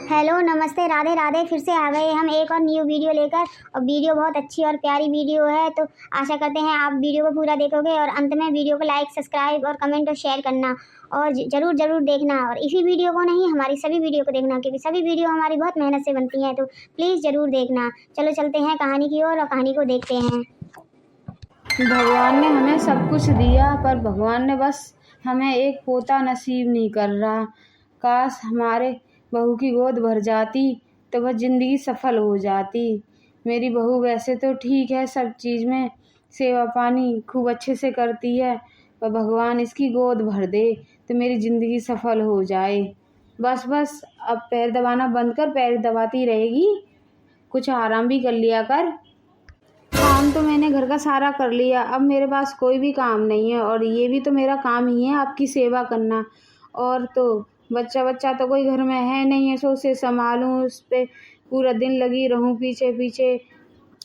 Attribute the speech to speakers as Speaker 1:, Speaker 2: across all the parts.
Speaker 1: Hello नमस्ते राधे राधे। फिर से आ गए हम एक और न्यू वीडियो लेकर। और वीडियो बहुत अच्छी और प्यारी वीडियो है, तो आशा करते हैं आप वीडियो को पूरा देखोगे और अंत में वीडियो को लाइक सब्सक्राइब और कमेंट और शेयर करना और ज़रूर देखना। और इसी वीडियो को नहीं, हमारी सभी वीडियो को देखना, क्योंकि सभी वीडियो हमारी बहुत मेहनत से बनती हैं, तो प्लीज़ ज़रूर देखना। चलो चलते हैं कहानी की ओर और कहानी को देखते हैं।
Speaker 2: भगवान ने हमें सब कुछ दिया, पर भगवान ने बस हमें एक पोता नसीब नहीं कर रहा। काश हमारे बहू की गोद भर जाती तो वह ज़िंदगी सफल हो जाती। मेरी बहू वैसे तो ठीक है, सब चीज़ में सेवा पानी खूब अच्छे से करती है, पर भगवान इसकी गोद भर दे तो मेरी ज़िंदगी सफल हो जाए। बस अब पैर दबाना बंद कर, पैर दबाती रहेगी, कुछ आराम भी कर लिया कर। काम तो मैंने घर का सारा कर लिया, अब मेरे पास कोई भी काम नहीं है, और ये भी तो मेरा काम ही है आपकी सेवा करना। और तो बच्चा तो कोई घर में है नहीं है, सो उसे संभालूं, उस पर पूरा दिन लगी रहूं पीछे पीछे।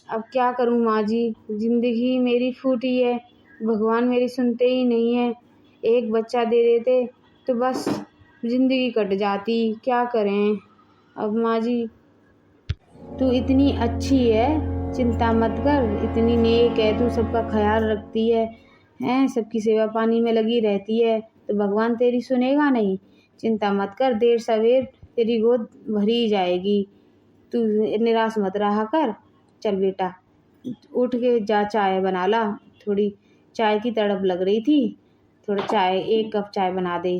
Speaker 2: अब क्या करूं माँ जी, ज़िंदगी मेरी फूटी है, भगवान मेरी सुनते ही नहीं है। एक बच्चा दे देते तो बस ज़िंदगी कट जाती, क्या करें। अब माँ जी तू इतनी अच्छी है, चिंता मत कर, इतनी नेक है तू, सबका ख्याल रखती है सबकी सेवा पानी में लगी रहती है, तो भगवान तेरी सुनेगा नहीं। चिंता मत कर, देर सवेर तेरी गोद भरी जाएगी, तू निराश मत रहा कर। चल बेटा उठ के जा, चाय बना ला, थोड़ी चाय की तड़प लग रही थी, थोड़ा चाय, 1 कप चाय बना दे।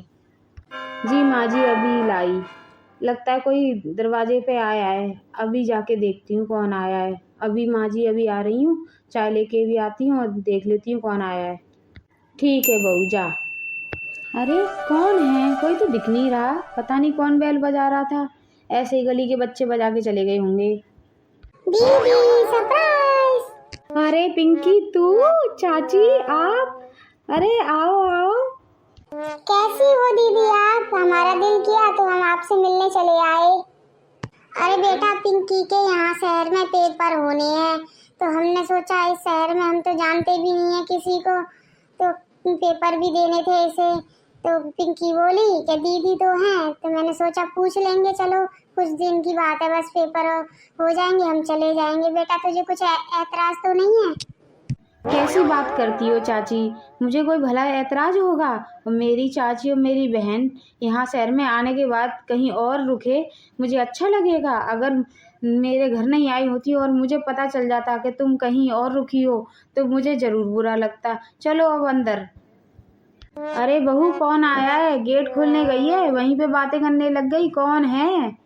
Speaker 2: जी माँ जी अभी लाई। लगता है कोई दरवाजे पे आया है, अभी जाके देखती हूँ कौन आया है। अभी माँ जी अभी आ रही हूँ, चाय लेके भी आती हूँ और देख लेती हूँ कौन आया है। ठीक है बहू जा। अरे कौन है, कोई तो दिख नहीं रहा, पता नहीं कौन बेल बजा रहा था, ऐसे ही गली के बच्चे बजा के चले गए होंगे।
Speaker 1: दीदी सरप्राइज।
Speaker 2: अरे पिंकी तू, चाची आप, अरे आओ आओ।
Speaker 1: कैसी हो दीदी आप? हमारा दिल किया तो हम आपसे मिलने चले आए। अरे बेटा, पिंकी के यहाँ शहर में पेपर होने हैं, तो हमने सोचा इस शहर में हम तो जानते भी नहीं है किसी को, तो पेपर भी देने थे इसे। तो पिंकी बोली कि दीदी तो हैं, तो मैंने सोचा पूछ लेंगे, चलो कुछ दिन की बात है, बस पेपर हो जाएंगे हम चले जाएंगे। बेटा तुझे कुछ ऐतराज तो नहीं है?
Speaker 2: कैसी बात करती हो चाची, मुझे कोई भला ऐतराज होगा? और मेरी चाची और मेरी बहन यहाँ शहर में आने के बाद कहीं और रुके, मुझे अच्छा लगेगा? अगर मेरे घर नहीं आई होती और मुझे पता चल जाता कि तुम कहीं और रुकी हो, तो मुझे ज़रूर बुरा लगता। चलो अब अंदर। अरे बहू कौन आया है, गेट खोलने गई है, वहीं पे बातें करने लग गई, कौन है?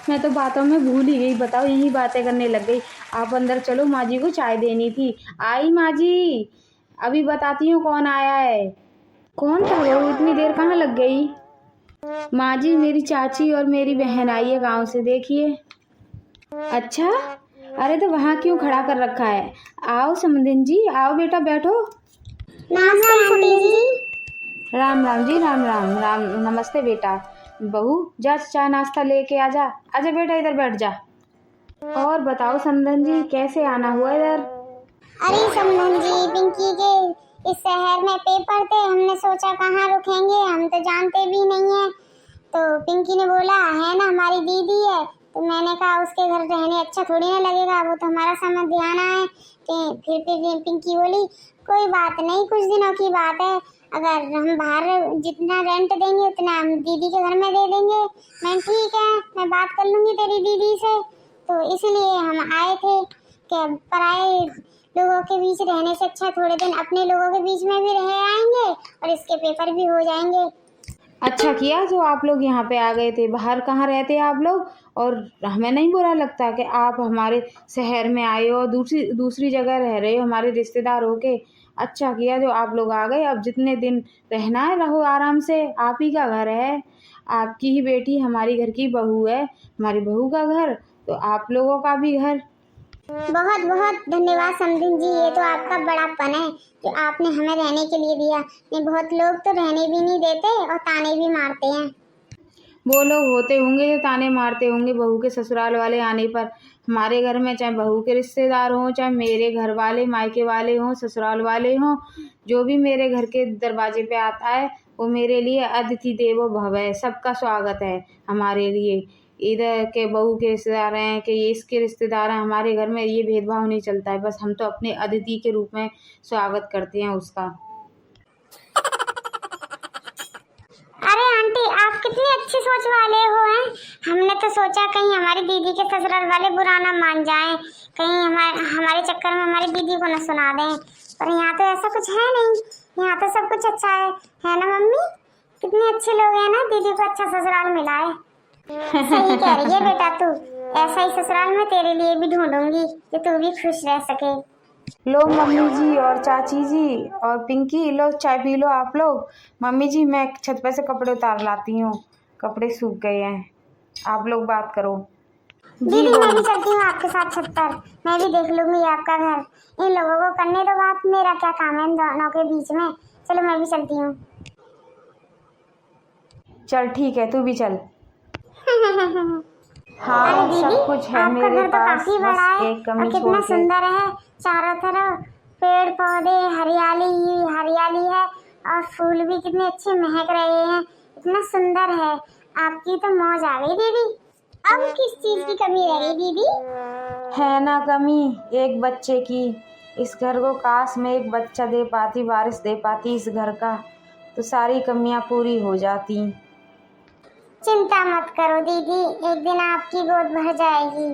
Speaker 2: मैं तो बातों में भूल ही गई, बताओ यही बातें करने लग गई। आप अंदर चलो, माँ जी को चाय देनी थी। आई माँ जी, अभी बताती हूँ कौन आया है। कौन था बहू, इतनी देर कहाँ लग गई? माँ जी मेरी चाची और मेरी बहन आई है गांव से, देखिए। अच्छा, अरे तो वहाँ क्यों खड़ा कर रखा है? आओ समधिन जी, आओ बेटा बैठो। राम राम जी, राम राम राम, नमस्ते बेटा। बहू जा चाय नाश्ता लेके आजा, आजा बेटा इधर बैठ जा। और बताओ समधन जी, कैसे आना हुआ इधर?
Speaker 1: अरे समधन जी, पिंकी के इस शहर में पेपर थे, हमने सोचा कहाँ रुकेंगे, हम तो जानते भी नहीं है। तो पिंकी ने बोला है ना हमारी दीदी है, तो मैंने कहा उसके घर रहने अच्छा थोड़ी ना लगेगा, वो तो हमारा समझ ध्यान आए। फिर पिंकी बोली कोई बात नहीं, कुछ दिनों की बात है, अगर हम बाहर जितना रेंट देंगे उतना हम दीदी के घर में दे देंगे। मैं ठीक है, मैं बात कर लूँगी तेरी दीदी से। तो इसलिए हम आए थे कि पराए लोगों के बीच रहने से अच्छा थोड़े दिन अपने लोगों के बीच में भी रह आएंगे और इसके पेपर भी हो जाएंगे।
Speaker 2: अच्छा किया जो आप लोग यहाँ पे आ गए थे, बाहर कहाँ रहते आप लोग? और हमें नहीं बुरा लगता कि आप हमारे शहर में आए हो, दूसरी जगह रह रहे हो हमारे रिश्तेदार होके। अच्छा किया जो आप लोग आ गए, अब जितने दिन रहना है रहो आराम से, आप ही का घर है, आपकी ही बेटी हमारी घर की बहू है, हमारी बहू का घर तो आप लोगों का भी घर।
Speaker 1: बहुत बहुत धन्यवाद समधिन जी, ये तो आपका बड़ापन है जो आपने हमें रहने के लिए दिया। नहीं बहुत लोग तो रहने भी नहीं देते और ताने भी मारते हैं।
Speaker 2: वो लोग होते होंगे जो ताने मारते होंगे बहू के ससुराल वाले आने पर। हमारे घर में चाहे बहू के रिश्तेदार हों, चाहे मेरे घर वाले मायके वाले हों, ससुराल वाले हों, जो भी मेरे घर के दरवाजे पे आता है वो मेरे लिए अतिथि देवो भव है, सबका स्वागत है हमारे लिए। इधर के बहू के रिश्तेदार हैं कि ये इसके रिश्तेदार हैं, हमारे घर में ये भेदभाव नहीं चलता है। बस हम तो अपने अतिथि के रूप में स्वागत करते हैं उसका।
Speaker 1: अरे आंटी, आप कितनी अच्छी सोच वाले हो हैं। हमने तो सोचा कहीं हमारी दीदी के ससुराल वाले बुरा ना मान जाएं, कहीं हमारे चक्कर में हमारी दीदी को न सुना दें, पर यहाँ तो ऐसा कुछ है नहीं। यहाँ तो सब कुछ अच्छा है ना मम्मी? कितने अच्छे लोग हैं ना, दीदी को अच्छा ससुराल मिला है। सही कह रही है बेटा तू, ऐसा ही ससुराल मैं तेरे लिए भी ढूंढूंगी कि तू भी खुश रह सके।
Speaker 2: लो मम्मी जी और चाची जी और पिंकी, लो चाय पी लो आप लोग। मम्मी जी मैं छत पे से कपड़े उतार लाती हूँ, कपड़े सूख गए हैं, आप लोग बात करो।
Speaker 1: दीदी मैं भी चलती हूँ आपके साथ छत पर, मैं भी देख लूंगी आपका घर। इन लोगों को करने दो बात, मेरा क्या काम है इन दोनों के बीच में। चलो मैं भी चलती हूँ।
Speaker 2: चल ठीक है, तू भी चल।
Speaker 1: अरे
Speaker 2: हाँ
Speaker 1: दीदी,
Speaker 2: सब कुछ है
Speaker 1: आपका
Speaker 2: मेरे
Speaker 1: घर तो
Speaker 2: पास,
Speaker 1: काफी बड़ा
Speaker 2: बस
Speaker 1: है
Speaker 2: एक
Speaker 1: और
Speaker 2: कमी
Speaker 1: कितना
Speaker 2: छोड़ के।
Speaker 1: सुंदर है। चारों तरफ पेड़ पौधे, हरियाली ही हरियाली है और फूल भी कितने अच्छे महक रहे हैं। इतना सुंदर है। आपकी तो मौज आ गई दीदी। अब किस चीज की कमी रह गई दीदी?
Speaker 2: है ना कमी, एक बच्चे की। इस घर को काश मैं एक बच्चा दे पाती, वारिस दे पाती इस घर का, तो सारी कमियां पूरी हो जाती।
Speaker 1: चिंता मत करो दीदी, एक दिन आपकी गोद भर जाएगी।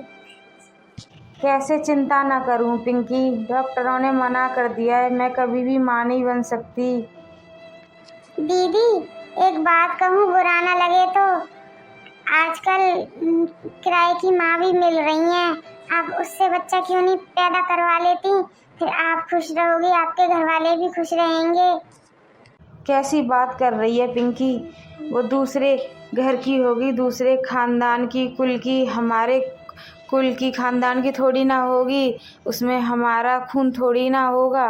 Speaker 2: कैसे चिंता ना करूं पिंकी, डॉक्टरों ने मना कर दिया है, मैं कभी भी मां नहीं बन सकती।
Speaker 1: दीदी एक बात कहूँ, बुरा ना लगे तो आजकल किराए की माँ भी मिल रही हैं। आप उससे बच्चा क्यों नहीं पैदा करवा लेती? फिर आप खुश रहोगी, आपके घर वाले भी खुश रहेंगे।
Speaker 2: कैसी बात कर रही है पिंकी, वो दूसरे घर की होगी, दूसरे खानदान की, कुल की, हमारे कुल की खानदान की थोड़ी ना होगी, उसमें हमारा खून थोड़ी ना होगा।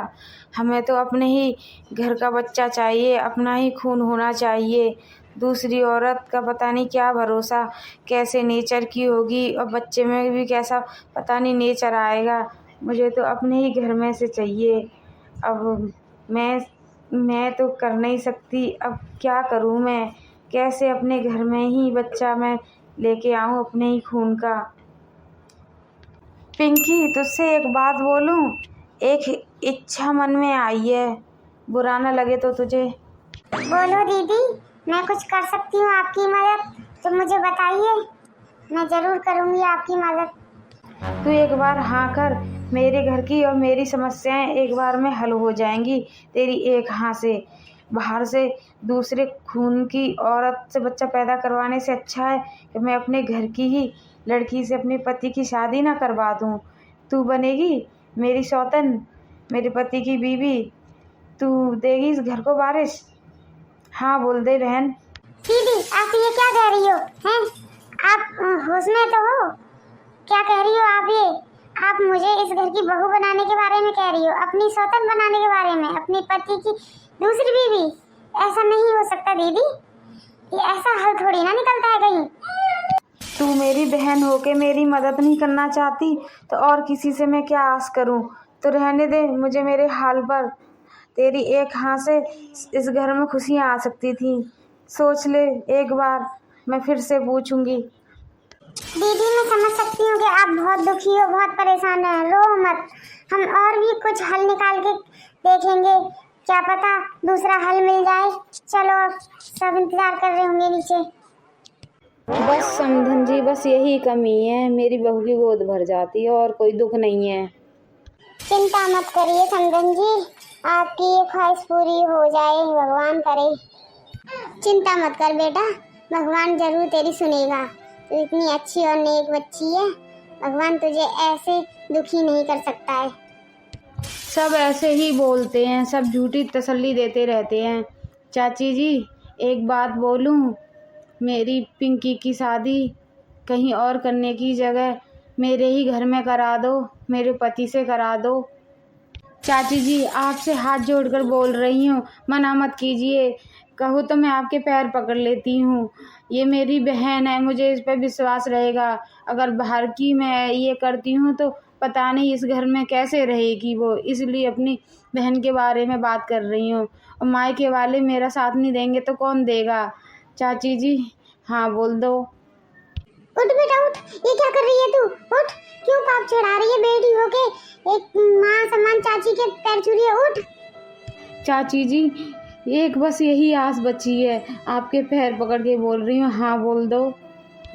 Speaker 2: हमें तो अपने ही घर का बच्चा चाहिए, अपना ही खून होना चाहिए। दूसरी औरत का पता नहीं क्या भरोसा, कैसे नेचर की होगी और बच्चे में भी कैसा पता नहीं नेचर आएगा। मुझे तो अपने ही घर में से चाहिए। अब मैं तो कर नहीं सकती, अब क्या करूं मैं, कैसे अपने घर में ही बच्चा मैं लेके आऊं अपने ही खून का। पिंकी तुझसे एक बात बोलूं, एक इच्छा मन में आई है, बुरा ना लगे तो तुझे।
Speaker 1: बोलो दीदी, मैं कुछ कर सकती हूँ आपकी मदद तो मुझे बताइए, मैं जरूर करूँगी आपकी मदद।
Speaker 2: तू एक बार हाँ कर, मेरे घर की और मेरी समस्याएं एक बार में हल हो जाएंगी तेरी एक हाँ से। बाहर से दूसरे खून की औरत से बच्चा पैदा करवाने से अच्छा है कि मैं अपने घर की ही लड़की से अपने पति की शादी ना करवा दूँ। तू बनेगी मेरी सौतन, मेरे पति की बीवी, तू देगी इस घर को वारिस। हाँ बोल दे बहन।
Speaker 1: दीदी आप ये क्या कह रही हो हैं? आप होश में तो हो? क्या कह रही हो आप ये? आप मुझे इस घर की बहू बनाने के बारे में कह रही हो, अपनी सौतन बनाने के बारे में, अपने पति की दूसरी बीवी? ऐसा नहीं हो सकता दीदी, ये ऐसा हल थोड़ी ना निकलता है कहीं।
Speaker 2: तू मेरी बहन होके मेरी मदद नहीं करना चाहती तो और किसी से मैं क्या आस करूं? तो रहने दे मुझे मेरे हाल पर। तेरी एक हाँ से इस घर में खुशियां आ सकती थी। सोच ले एक बार, मैं फिर से पूछूंगी।
Speaker 1: दीदी मैं समझ सकती हूँ कि आप बहुत दुखी हो, बहुत परेशान हैं। रो मत, हम और भी कुछ हल निकाल के देखेंगे, क्या पता दूसरा हल मिल जाए। चलो अब सब इंतजार कर रहे होंगे नीचे।
Speaker 2: बस समधन जी, बस यही कमी है, मेरी बहू की गोद भर जाती है और कोई दुख नहीं है।
Speaker 1: चिंता मत करिए समधन जी, आपकी ये ख्वाहिश पूरी हो जाए, भगवान करे। चिंता मत कर बेटा, भगवान जरूर तेरी सुनेगा। तू इतनी अच्छी और नेक बच्ची है, भगवान तुझे ऐसे दुखी नहीं कर सकता है।
Speaker 2: सब ऐसे ही बोलते हैं, सब झूठी तसल्ली देते रहते हैं। चाची जी एक बात बोलूं, मेरी पिंकी की शादी कहीं और करने की जगह मेरे ही घर में करा दो, मेरे पति से करा दो। चाची जी आपसे हाथ जोड़कर बोल रही हूँ, मना मत कीजिए, कहो तो मैं आपके पैर पकड़ लेती हूँ। ये मेरी बहन है, मुझे इस पर विश्वास रहेगा। अगर बाहर की मैं ये करती हूँ तो पता नहीं इस घर में कैसे रहेगी वो, इसलिए अपनी बहन के बारे में बात कर रही हूँ। और मायके वाले मेरा साथ नहीं देंगे तो कौन देगा। चाची जी हाँ बोल दो।
Speaker 1: उठ बेटा उठ, ये क्या कर रही है तू? उठ, क्यों पाप चढ़ा रही है बेटी होके? एक माँ समान चाची के पैर छू रही है, उठ।
Speaker 2: चाची जी एक बस यही आस बची है, आपके पैर पकड़ के बोल रही हूँ, हाँ बोल दो।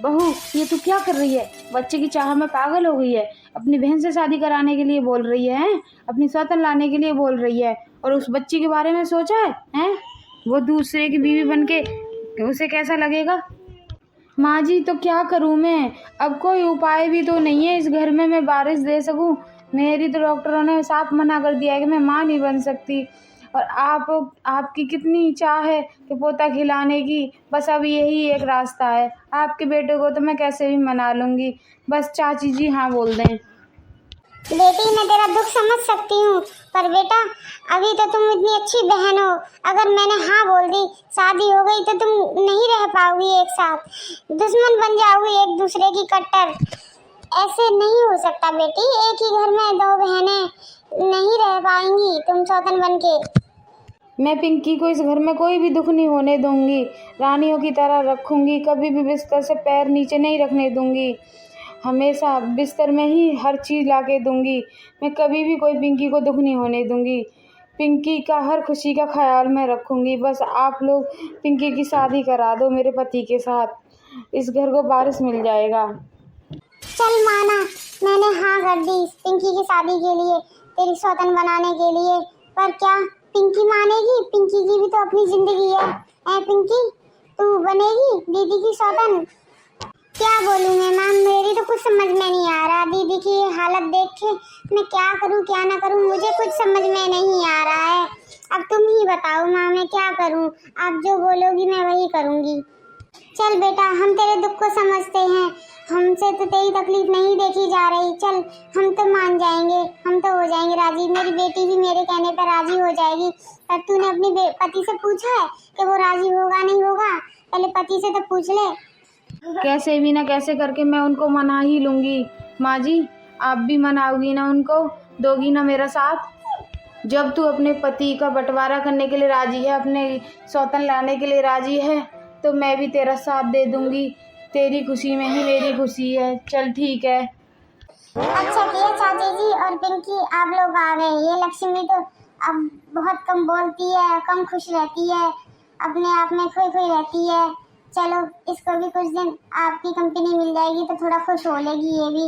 Speaker 2: बहू ये तू क्या कर रही है? बच्चे की चाह में पागल हो गई है। अपनी बहन से शादी कराने के लिए बोल रही है, अपनी सौतन लाने के लिए बोल रही है, और उस बच्ची के बारे में सोचा है? वो दूसरे की बीवी बनके उसे कैसा लगेगा? माँ जी तो क्या करूँ मैं? अब कोई उपाय भी तो नहीं है इस घर में मैं बारिश दे सकूँ। मेरी तो डॉक्टरों ने साफ मना कर दिया है कि मैं माँ नहीं बन सकती। और आपकी कितनी चाह है कि पोता खिलाने की, बस अब यही एक रास्ता है। आपके बेटे को तो मैं कैसे भी मना लूँगी, बस चाची जी हाँ बोल दें।
Speaker 1: बेटी मैं तेरा दुख समझ सकती हूँ, पर बेटा अभी तो तुम इतनी अच्छी बहन हो, अगर मैंने हाँ बोल दी, शादी हो गई तो तुम नहीं रह पाओगी एक साथ, दुश्मन बन जाओगी एक दूसरे की कट्टर। ऐसे नहीं हो सकता बेटी, एक ही घर में दो बहनें नहीं रह पाएंगी तुम सौतन बन के।
Speaker 2: मैं पिंकी को इस घर में कोई भी दुख नहीं होने दूंगी, रानियों की तरह रखूंगी, कभी भी बिस्तर से पैर नीचे नहीं रखने दूंगी, हमेशा बिस्तर में ही हर चीज़ ला के दूंगी। मैं कभी भी कोई पिंकी को दुख नहीं होने दूंगी, पिंकी का हर खुशी का ख्याल मैं रखूंगी। बस आप लोग पिंकी की शादी करा दो मेरे पति के साथ, इस घर को वारिस मिल जाएगा।
Speaker 1: चल माना, मैंने हाँ कर दी पिंकी की शादी के लिए, तेरी सौतन बनाने के लिए, पर क्या पिंकी मानेगी? पिंकी की भी तो अपनी जिंदगी है। पिंकी तू बनेगी दीदी की सौतन? क्या बोलूं मैं मैम, मेरी तो कुछ समझ में नहीं आ रहा। दीदी की हालत देख के मैं क्या करूं क्या ना करूं, मुझे कुछ समझ में नहीं आ रहा है। अब तुम ही बताओ माँ, मैं क्या करूं? आप जो बोलोगी मैं वही करूंगी। चल बेटा, हम तेरे दुख को समझते हैं, हमसे तो तेरी तकलीफ नहीं देखी जा रही। चल हम तो मान जाएंगे, हम तो हो जाएंगे राजी, मेरी बेटी भी मेरे कहने पर राजी हो जाएगी। पर तूने अपने पति से पूछा है कि वो राजी होगा नहीं होगा? पहले पति से तो पूछ ले।
Speaker 2: कैसे भी ना कैसे करके मैं उनको मना ही लूँगी। माँ जी आप भी मनाओगी ना उनको, दोगी ना मेरा साथ? जब तू अपने पति का बंटवारा करने के लिए राजी है, अपने सौतन लाने के लिए राजी है, तो मैं भी तेरा साथ दे दूँगी। तेरी खुशी में ही मेरी खुशी है। चल ठीक है।
Speaker 1: अच्छा किया चाची जी और पिंकी, आप लोग आ गए। ये लक्ष्मी तो अब बहुत कम बोलती है, कम खुश रहती है, अपने आप में खोई खोई रहती है। चलो इसको भी कुछ दिन आपकी कंपनी मिल जाएगी तो थोड़ा खुश हो लेगी ये भी।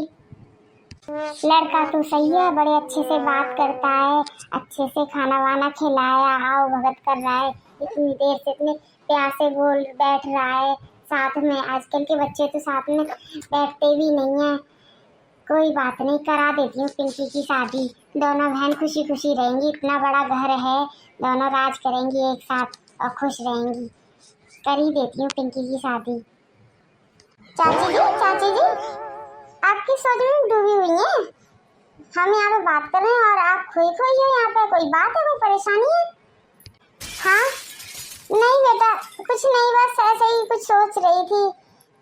Speaker 1: लड़का तो सही है, बड़े अच्छे से बात करता है, अच्छे से खाना वाना खिलाया, आओ भगत कर रहा है, इतनी देर से इतने प्यार से बोल बैठ रहा है साथ में। आजकल के बच्चे तो साथ में बैठते भी नहीं है। कोई बात नहीं, करा देती हूँ पिंकी की शादी, दोनों बहन खुशी खुशी रहेंगी, इतना बड़ा घर है, दोनों राज करेंगी एक साथ और खुश रहेंगी। कर ही देती हूँ पिंकी की शादी। चाची जी आपकी सोच में डूबी हुई हैं। हम यहाँ पे बात कर रहे हैं और आप खोई खोई हो यहाँ पे, कोई बात है, कोई परेशानी है? हाँ नहीं बेटा कुछ नहीं, बस ऐसे ही कुछ सोच रही थी।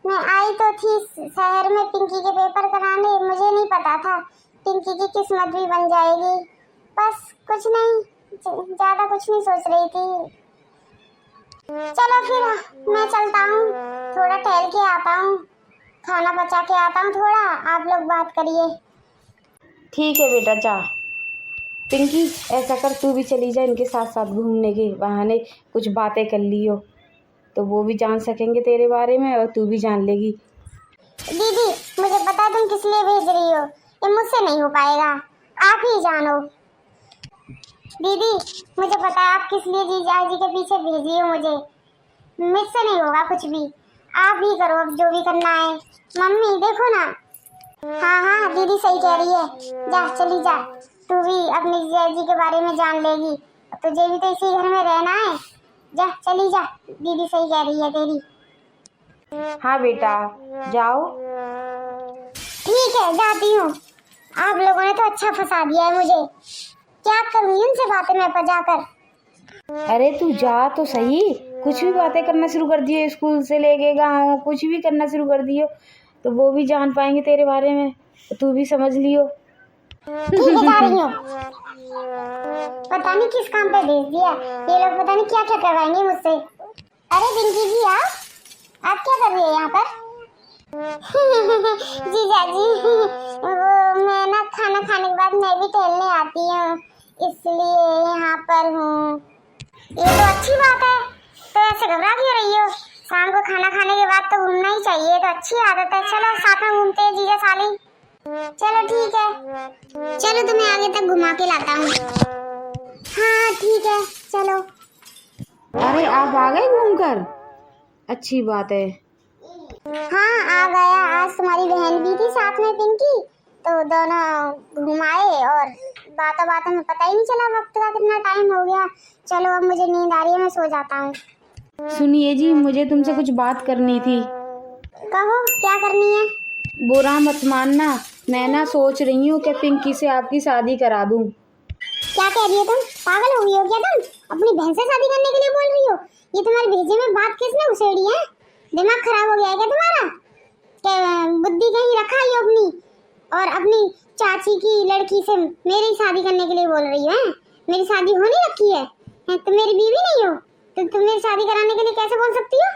Speaker 1: मैं आई तो थी शहर में पिंकी के पेपर कराने, मुझे नहीं पता था पिंकी की किस्मत भी बन जाएगी। बस कुछ नहीं, ज्यादा कुछ नहीं सोच रही थी। चलो फिर मैं चलता हूँ, थोड़ा टहल के आता हूँ, खाना पचा के आता हूँ थोड़ा, आप लोग बात करिए।
Speaker 2: ठीक है बेटा जा। पिंकी ऐसा कर तू भी चली जा इनके साथ साथ, घूमने के बहाने कुछ बातें कर लियो तो वो भी जान सकेंगे तेरे बारे में और तू भी जान लेगी।
Speaker 1: दीदी मुझे पता तुम किस लिए भेज रही हो, ये मुझसे नहीं हो पाएगा, आप ही जानो। दीदी मुझे पता है आप किस लिए जीजा जी के पीछे भेजी हो मुझे, मुझसे नहीं होगा कुछ भी, आप ही करो अब जो भी करना है। मम्मी देखो ना, हाँ दीदी सही कह रही है, जा चली जा, तू भी अपनी जीजा जी के बारे में जान लेगी, तुझे भी तो इसी घर में रहना है, जा चली जा, दीदी सही कह रही है तेरी।
Speaker 2: हाँ बेटा जाओ।
Speaker 1: ठीक है जाती हूँ, आप लोगों ने तो अच्छा फंसा दिया है मुझे, क्या करूँगी उनसे बातें मैं पजा कर।
Speaker 2: अरे तू जा तो सही, कुछ भी बातें करना शुरू कर दिए, स्कूल से लेके गाँव कुछ भी करना शुरू कर दियो तो वो भी जान पाएंगे तेरे बारे में, तो तू भी समझ लियो।
Speaker 1: ठीक है, जा रही हूँ। पता नहीं किस काम पे भेज दिया ये लोग, पता नहीं क्या क्या करवाएंगे मुझसे। अरे पिंकी जी, आप क्या कर रही है यहाँ पर? जीजा जी, वो मैं ना खाना खाने के बाद मैं भी टहलने आती हूँ, इसलिए यहाँ पर हूँ। ये तो अच्छी बात है। तो ऐसे घबरा क्यों रही हो? शाम को खाना खाने के बाद तो घूमना ही चाहिए, तो अच्छी आदत है। चलो साथ में घूमते हैं जीजा साली। चलो ठीक है, चलो तुम्हें आगे तक घुमा के लाता हूँ। हाँ ठीक है, चलो।
Speaker 2: अरे आप आ गए घूमकर, अच्छी बात है।
Speaker 1: हाँ आ गया, आज तुम्हारी बहन भी थी साथ में पिंकी, तो दोनों घुमाए और बातों बातों में पता ही नहीं चला वक्त का कितना टाइम हो गया। चलो अब मुझे नींद आ रही है, मैं सो जाता हूँ।
Speaker 2: सुनिए जी, मुझे तुमसे कुछ बात करनी थी।
Speaker 1: कहो, क्या करनी है?
Speaker 2: बुरा मत मानना, मैं ना सोच रही हूँ कि पिंकी से आपकी शादी करा दूँ।
Speaker 1: क्या कह रही हो तुम? पागल हो गई हो क्या तुम? अपनी बहन से शादी करने के लिए बोल रही हो? ये तुम्हारे भेजे में बात किसने उछेड़ी है? दिमाग खराब हो गया है क्या तुम्हारा? क्या बुद्धि कहीं रखा ही अपनी, और अपनी चाची की लड़की से मेरी शादी करने के लिए बोल रही हो? मेरी शादी होने रखी है, तुम मेरी बीवी नहीं हो तो तुम मेरी शादी कराने के लिए कैसे बोल सकती हो?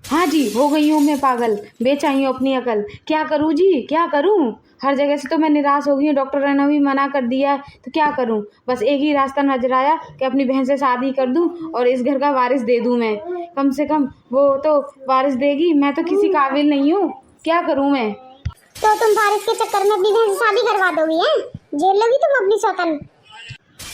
Speaker 2: हाँ जी, हो गई हूँ मैं पागल, बेचाई हूँ अपनी अकल। क्या करूँ जी, क्या करूँ? हर जगह से तो मैं निराश हो गई हूँ, डॉक्टर ने भी मना कर दिया है, तो क्या करूँ? बस एक ही रास्ता नजर आया कि अपनी बहन से शादी कर दूँ और इस घर का वारिस दे दूँ मैं। कम से कम वो तो वारिस देगी, मैं तो किसी काबिल नहीं हूँ। क्या करूँ मैं?
Speaker 1: तो तुम वारिस के चक्कर में अपनी बहन से शादी करवा दोगी? हैं, जेल लोगी तुम अपनी सौतन।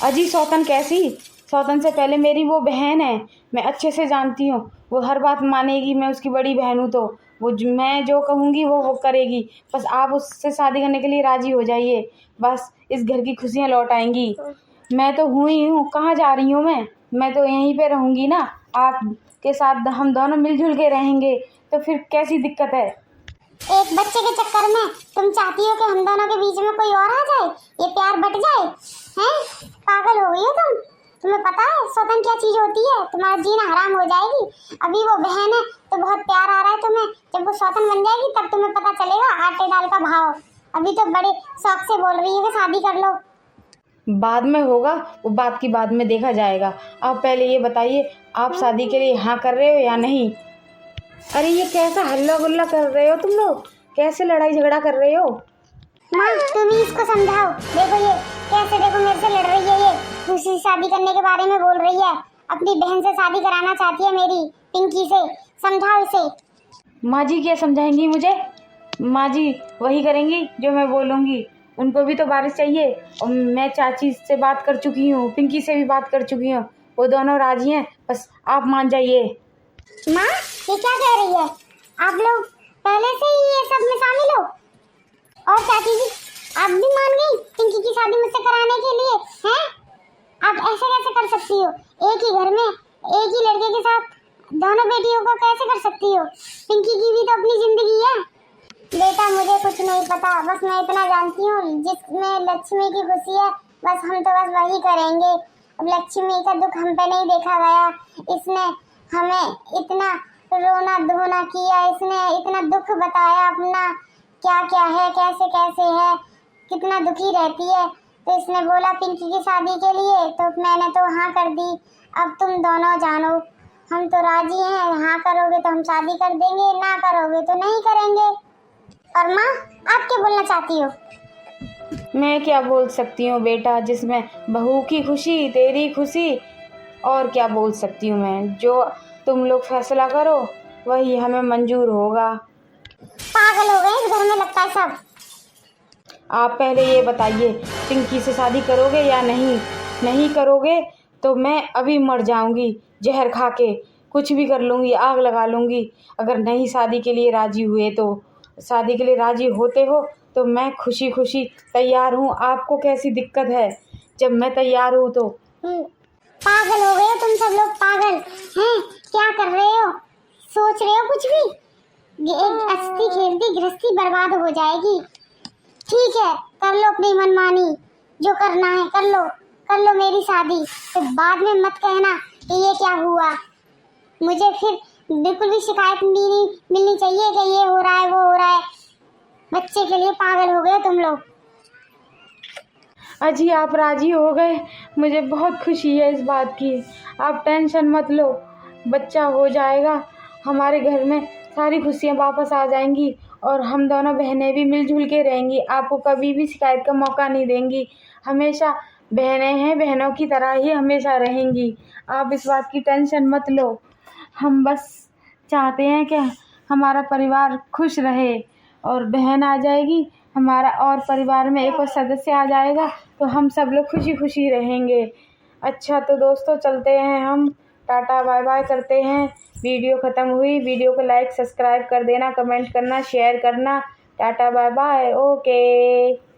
Speaker 2: अजी सौतन कैसी? सौतन से पहले मेरी वो बहन है, मैं अच्छे से जानती हूँ, वो हर बात मानेगी। मैं उसकी बड़ी बहन हूँ, तो मैं जो कहूँगी वो करेगी। बस आप उससे शादी करने के लिए राजी हो जाइए, बस इस घर की खुशियाँ लौट आएंगी। मैं तो हुई हूँ, कहाँ जा रही हूँ मैं तो यहीं पे रहूँगी ना, आपके साथ हम दोनों मिलजुल के रहेंगे, तो फिर कैसी दिक्कत है?
Speaker 1: एक बच्चे के चक्कर में तुम चाहती हो कि हम दोनों के बीच में कोई और आ जाए, ये प्यार बट जाए? हैं, पागल हो गई हो तुम? तुम्हें पता है स्वतन क्या चीज होती है? तुम्हारा जीना हराम हो जाएगी। अभी वो बहन है तो बहुत प्यार आ रहा है तुम्हें, जब वो स्वतन बन जाएगी तब तुम्हें पता चलेगा आटे दाल का भाव। अभी तो बड़े शौक से बोल रही है कि शादी कर लो।
Speaker 2: बाद में होगा, वो बात की बाद में देखा जाएगा। आप पहले ये बताइए, आप शादी के लिए हाँ कर रहे हो या नहीं? अरे ये कैसा हल्ला गुल्ला कर रहे हो तुम लोग? कैसे लड़ाई झगड़ा कर रहे हो?
Speaker 1: माँ तुम ही इसको समझाओ। देखो ये कैसे, देखो मेरे से लड़ रही है, ये दूसरी शादी करने के बारे में बोल रही है, अपनी बहन से शादी कराना चाहती है मेरी पिंकी से। समझाओ इसे।
Speaker 2: माँ जी क्या समझाएंगी मुझे? माँ जी वही करेंगी जो मैं बोलूँगी। उनको भी तो वारिस चाहिए, और मैं चाची से बात कर चुकी हूँ, पिंकी से भी बात कर चुकी हूँ, वो दोनों राजी हैं, बस आप मान जाइए।
Speaker 1: माँ ये क्या कह रही है? आप लोग पहले से ही ये सब में शामिल हो? और चाची जी आप भी मान गई पिंकी की शादी मुझसे कराने के लिए? हैं, आप ऐसे कैसे कर सकती हो? एक ही घर में एक ही लड़के के साथ दोनों बेटियों को कैसे कर सकती हो? पिंकी की भी तो अपनी जिंदगी है। बेटा मुझे कुछ नहीं पता, बस मैं इतना जानती हूँ जिसमें लक्ष्मी की खुशी है बस हम तो बस वही करेंगे। अब लक्ष्मी का दुख हम पे नहीं देखा गया, इसने हमें इतना रोना धोना किया, इसने इतना दुख बताया अपना, क्या क्या है, कैसे कैसे है, कितना दुखी रहती है, तो इसने बोला पिंकी की शादी के लिए, तो मैंने तो हाँ कर दी। अब तुम दोनों जानो, हम तो राजी हैं, हाँ करोगे तो हम शादी कर देंगे, ना करोगे तो नहीं करेंगे। और माँ आप क्या बोलना चाहती हो?
Speaker 2: मैं क्या बोल सकती हूँ बेटा, जिसमें बहू की खुशी तेरी खुशी, और क्या बोल सकती हूँ मैं? जो तुम लोग फैसला करो वही हमें मंजूर होगा।
Speaker 1: पागल हो गए इस घर में लगता है सब।
Speaker 2: आप पहले ये बताइए, पिंकी से शादी करोगे या नहीं? नहीं करोगे तो मैं अभी मर जाऊंगी, जहर खा के कुछ भी कर लूँगी, आग लगा लूँगी। अगर नहीं शादी के लिए राजी हुए तो, शादी के लिए राजी होते हो तो मैं खुशी खुशी तैयार हूँ। आपको कैसी दिक्कत है जब मैं तैयार हूँ तो?
Speaker 1: पागल हो गए हो तुम सब लोग, पागल हैं? क्या कर रहे हो? सोच रहे हो कुछ भी? ये एक हंसती खेलती गृहस्थी बर्बाद हो जाएगी। ठीक है कर लो अपनी मनमानी, जो करना है कर लो मेरी शादी, तो बाद में मत कहना कि ये क्या हुआ। मुझे फिर बिल्कुल भी शिकायत मिलनी चाहिए कि ये हो रहा है वो हो रहा है। बच्चे के लिए पागल हो गए तुम लोग।
Speaker 2: अजी आप राजी हो गए, मुझे बहुत खुशी है इस बात की। आप टेंशन मत लो, बच्चा हो जाएगा, हमारे घर में सारी खुशियाँ वापस आ जाएंगी और हम दोनों बहनें भी मिलजुल के रहेंगी। आपको कभी भी शिकायत का मौका नहीं देंगी, हमेशा बहनें हैं, बहनों की तरह ही हमेशा रहेंगी। आप इस बात की टेंशन मत लो। हम बस चाहते हैं कि हमारा परिवार खुश रहे और बहन आ जाएगी हमारा, और परिवार में एक और सदस्य आ जाएगा तो हम सब लोग खुशी खुशी रहेंगे। अच्छा तो दोस्तों चलते हैं हम, टाटा बाय बाय करते हैं। वीडियो ख़त्म हुई। वीडियो को लाइक सब्सक्राइब कर देना, कमेंट करना, शेयर करना। Tata bye bye, okay.